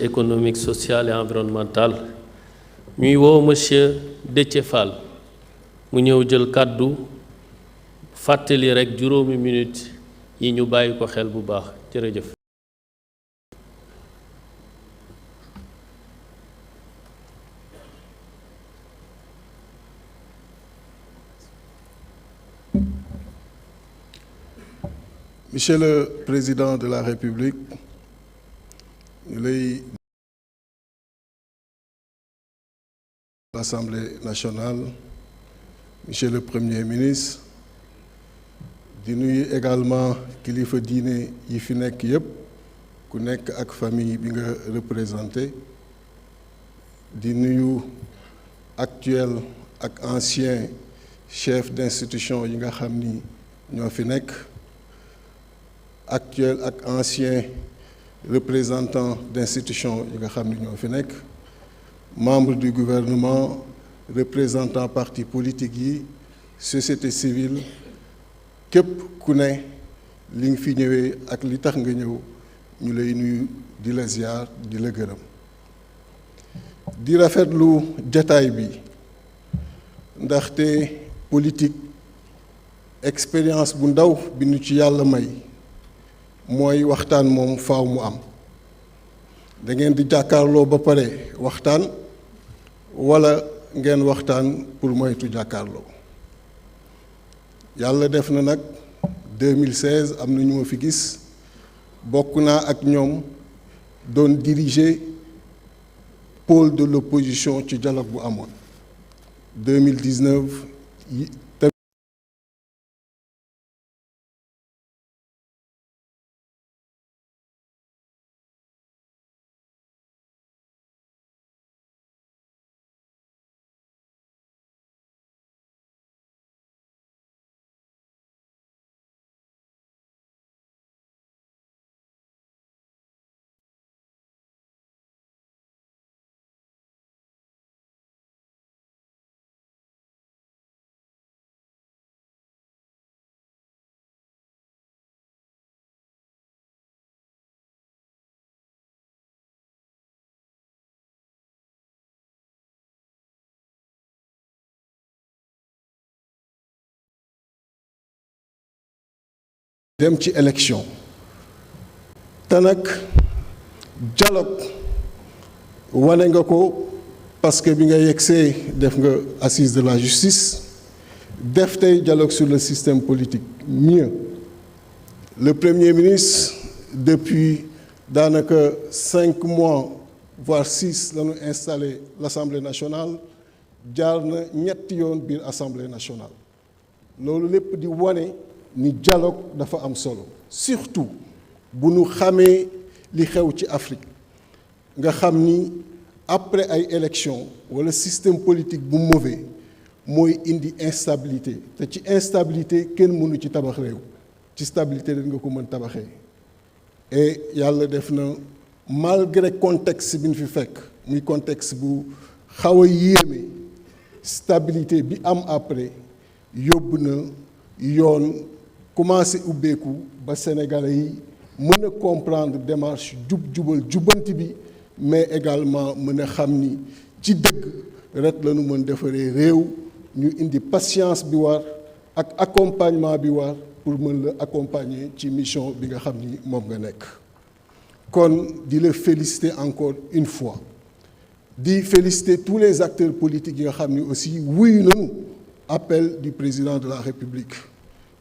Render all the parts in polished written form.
économique, social et environnemental ñuy woo monsieur Déthié Fall mu ñëw jël kàddu fàttali rekk juróomi minute yi ñu bàyyi ko xel bu baax jërëjëf. Monsieur le Président de la République, l'Assemblée nationale, Monsieur le Premier ministre, di nuyu également kilifa diine yi fi nekk yépp ku nekk ak famille bi nga représenté di nuyu actuel ak ancien chef d'institution yi nga xam ni ñoo fi nekk actuel ak ancien représentant d'institution yi nga xam ni ñoo fi nekk membre du gouvernement représentant parti politique yi société civile képp ku ne li nga fi ñëwee ak li tax nga ñëw ñu lay nuyu di la ziar di la gërëm di rafetlu jataay bi ndaxte politique expérience bu ndaw bi nu ci yàlla may mooy waxtaan moom faaw mu am da ngeen di jàkkaarloo ba pare waxtaan walla ngeen waxtaan pour moytu jàkkaarloo yàlla def na nag 2016 am na ñu ma fi gis bokk naa ak ñoom doon diriger pôle de l'opposition ci dialogue bu amoon 2019 dem ci élection te nag dialogue wane nga ko parce que bi nga yegsee def nga assise de la justice def tey dialogue sur le système politique mieux le Premier ministre depuis daanaka 5 mois voire 6 la ñu installé l'Assemblée nationale jaar na ñetti yoon biir Assemblée nationale loolu lépp di wane ni dialogue dafa am solo surtout bu nu xamee li xew ci Afrique nga xam ni après ay élections wala système politique bu mauvais mooy indi instabilité te ci instabilité kenn mënu ci tabax réew ci stabilité dañ nga ko mën tabaxee et yàlla def na malgré contexte bi ñu fi fekk muy contexte bu xaw a yéeme stabilité bi am après yóbbu na yoon commencé ubbeeku ba Sénégalais yi mën a comprendre démarche jubal jubbanti bi mais également mën a xam ni ci dëgg ret la ñu mën defaree réew ñu indi patience bi war ak accompagnement bi war pour mën la accompagner ci mission bi nga xam ni moom nga nekk kon di la féliciter encore une fois di féliciter tous les acteurs politiques yi nga xam ni aussi wuyu nañu appel du président de la République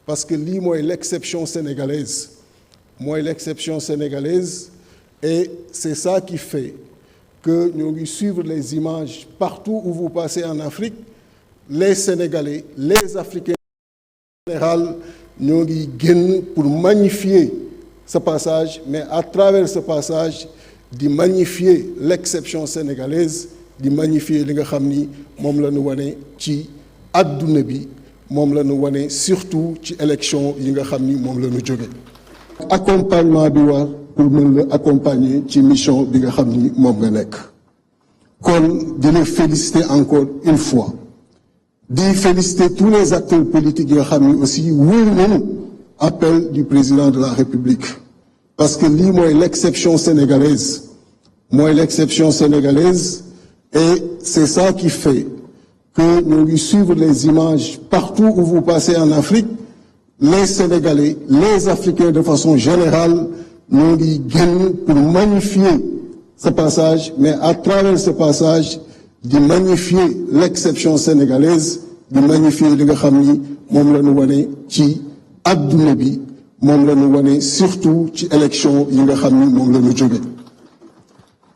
parce que lii mooy l'exception sénégalaise et c'est ça qui fait que ñoo ngi suivre les images partout où vous passez en Afrique les Sénégalais les Africains en général ñoo ngi génn pour magnifier ce passage mais à travers ce passage di magnifier l'exception sénégalaise di magnifier li nga xam ni moom la ñu wane ci adduna bi moom la ñu wane surtout ci élection yi nga xam ni moom la ñu jóge accompagnement bi war pour mën la accompagner ci mission bi nga xam ni moom nga nekk kon di la féliciter encore une fois di féliciter tous les acteurs politiques yi nga xam ni aussi wuyu nañu appel du président de la République parce que lii mooy l'exception sénégalaise mooy l'exception sénégalaise, et c'est ça qui fait que nous lui suivons les images partout où vous passez en Afrique. Les Sénégalais, les Africains de façon générale, nous lui gagnent pour magnifier ce passage, mais à travers ce passage, de magnifier l'exception sénégalaise, de magnifier li nga xam ni moom la ñu wane ci adduna bi, moom la ñu wane surtout ci élection yi nga xam ni moom la ñu jóge.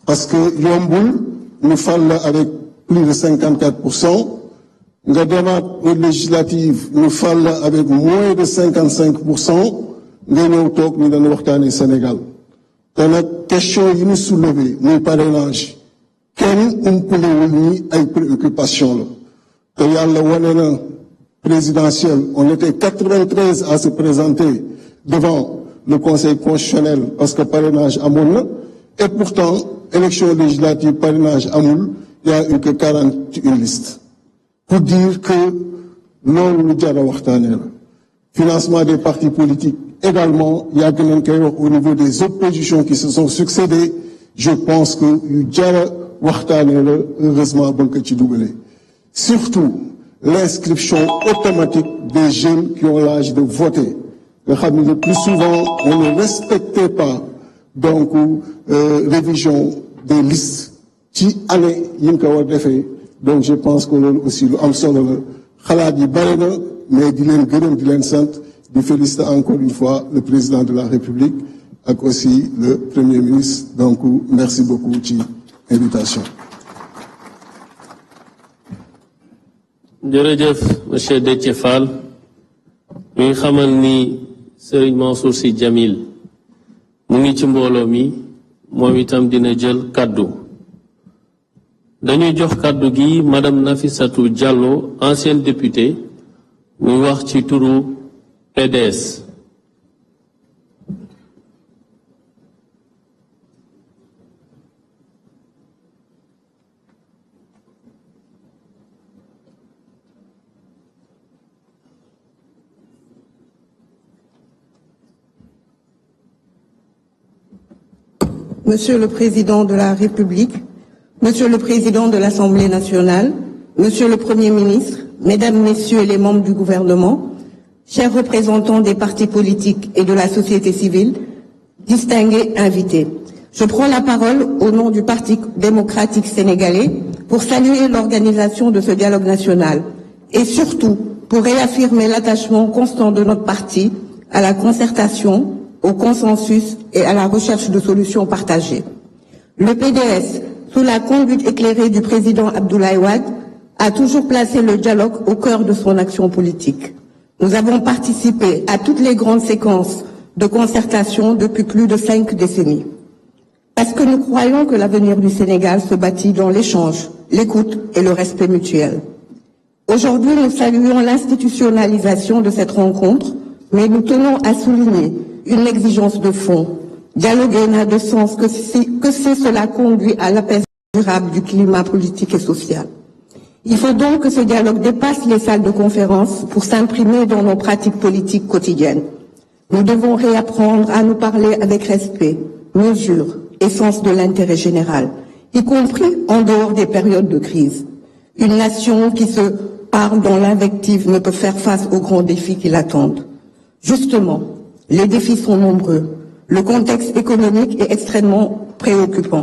Parce que yombul ñu fal la avec plus de 54%, nga demaat aux législatives ñu fal la avec moins de 55%, nga ñëw toog ñu dañu waxtaanee Sénégal. te nag question yi ñu soulevé muy parrainage kenn umpalewul ni ay préoccupation la te yàlla wane na présidentielle on était 93 à se présenter devant le Conseil constitutionnel parce que parrainage amoon na et pourtant élection législative parrainage amul il y a eu que 41 listes pour dire que loolu lu jar a waxtaanee la financement des partis politiques également yàgg nañ koy wax au niveau des oppositions qui se sont succédées je pense que yu jar a waxtaanee la heureusement ba nga ko ci dugalee surtout l'inscription automatique des jeunes qui ont l'âge de voter nga xam ne le plus souvent on ne respectait pas donc révision des listes ci année yi nga ko war defee donc je pense que loolu aussi lu am solo la xalaat yi bare na mais di leen gërëm di leen sant di féliciter encore une fois le président de la République ak aussi le Premier ministre donc merci beaucoup ci invitation. jërëjëf monsieur Déthié Fall mi ngi xamal ni Serigne Mansour Sy Djamil mu ngi ci mbooloo mi moom itam dina jël kaddu dañuy jox kaddu gi madame Nafissatou Diallo ancienne députée muy wax ci turu PDS. Monsieur le Président de la République, Monsieur le Président de l'Assemblée nationale, Monsieur le Premier ministre, Mesdames, Messieurs les membres du gouvernement, chers représentants des partis politiques et de la société civile, distingués invités. Je prends la parole au nom du Parti démocratique sénégalais pour saluer l'organisation de ce dialogue national et surtout pour réaffirmer l'attachement constant de notre parti à la concertation, au consensus et à la recherche de solutions partagées. Le PDS, sous la conduite éclairée du président Abdoulaye Wade, a toujours placé le dialogue au cœur de son action politique. Nous avons participé à toutes les grandes séquences de concertation depuis plus de 5 décennies. Parce que nous croyons que l'avenir du Sénégal se bâtit dans l'échange, l'écoute et le respect mutuel. Aujourd'hui, nous saluons l'institutionnalisation de cette rencontre, mais nous tenons à souligner une exigence de fond. Dialoguer n'a de sens que si cela conduit à l'apaisement durable du climat politique et social. Il faut donc que ce dialogue dépasse les salles de conférence pour s'imprimer dans nos pratiques politiques quotidiennes. Nous devons réapprendre à nous parler avec respect, mesure et sens de l'intérêt général, y compris en dehors des périodes de crise. Une nation qui se parle dans l'invective ne peut faire face aux grands défis qui l'attendent. Justement, les défis sont nombreux. Le contexte économique est extrêmement préoccupant.